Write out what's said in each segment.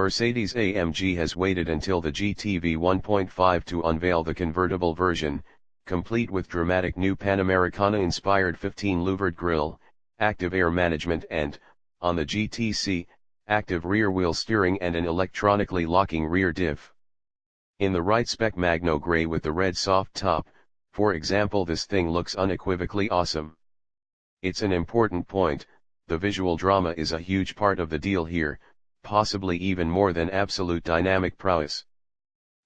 Mercedes AMG has waited until the GTV 1.5 to unveil the convertible version, complete with dramatic new Panamericana-inspired 15-louvered grille, active air management and, on the GTC, active rear-wheel steering and an electronically locking rear diff. In the right spec Magno Grey with the red soft top, for example, this thing looks unequivocally awesome. It's an important point, the visual drama is a huge part of the deal here, possibly even more than absolute dynamic prowess.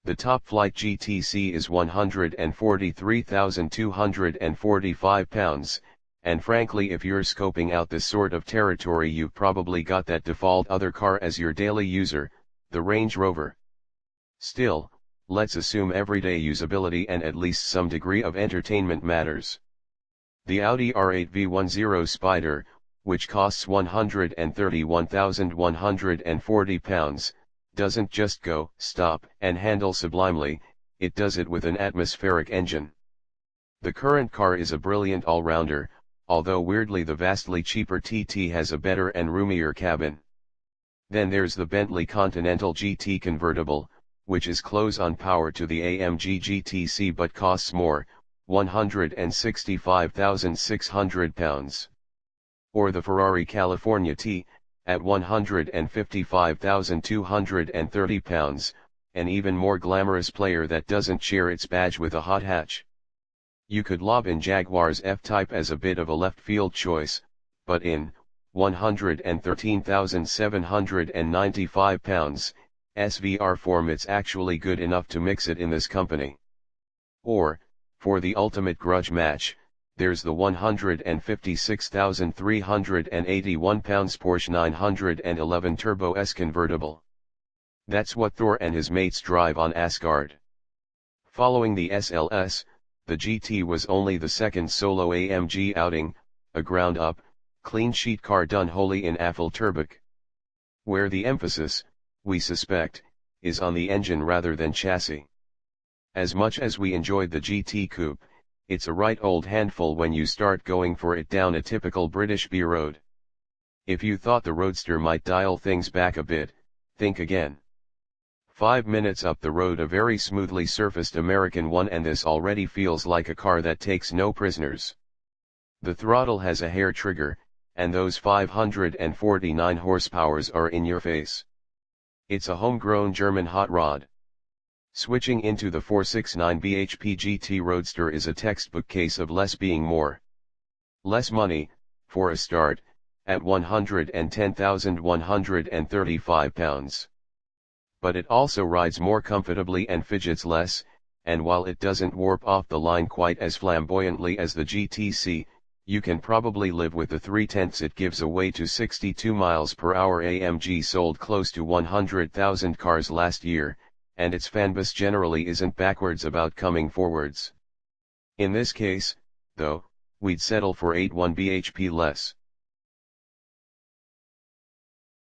The top-flight GTC is 143,245 pounds, and frankly if you're scoping out this sort of territory you've probably got that default other car as your daily user, the Range Rover. Still, let's assume everyday usability and at least some degree of entertainment matters. The Audi R8 V10 Spider, which costs 131,140 pounds, doesn't just go, stop, and handle sublimely, it does it with an atmospheric engine. The current car is a brilliant all-rounder, although weirdly the vastly cheaper TT has a better and roomier cabin. Then there's the Bentley Continental GT convertible, which is close-on power to the AMG GTC but costs more, 165,600 pounds. Or the Ferrari California T, at 155,230 pounds, an even more glamorous player that doesn't share its badge with a hot hatch. You could lob in Jaguar's F-Type as a bit of a left-field choice, but in 113,795 pounds, SVR form it's actually good enough to mix it in this company. Or, for the ultimate grudge match, there's the 156,381 pounds Porsche 911 Turbo S convertible. That's what Thor and his mates drive on Asgard. Following the SLS, the GT was only the second solo AMG outing, a ground-up, clean-sheet car done wholly in Affelturbach. Where the emphasis, we suspect, is on the engine rather than chassis. As much as we enjoyed the GT Coupe, it's a right old handful when you start going for it down a typical British B road. If you thought the Roadster might dial things back a bit, think again. 5 minutes up the road a very smoothly surfaced American one and this already feels like a car that takes no prisoners. The throttle has a hair trigger, and those 549 horsepowers are in your face. It's a homegrown German hot rod. Switching into the 469 bhp GT Roadster is a textbook case of less being more. Less money, for a start, at 110,135 pounds. But it also rides more comfortably and fidgets less, and while it doesn't warp off the line quite as flamboyantly as the GTC, you can probably live with the 3/10 it gives away to 62 miles per hour. AMG sold close to 100,000 cars last year, and its fanbase generally isn't backwards about coming forwards. In this case, though, we'd settle for 81 bhp less.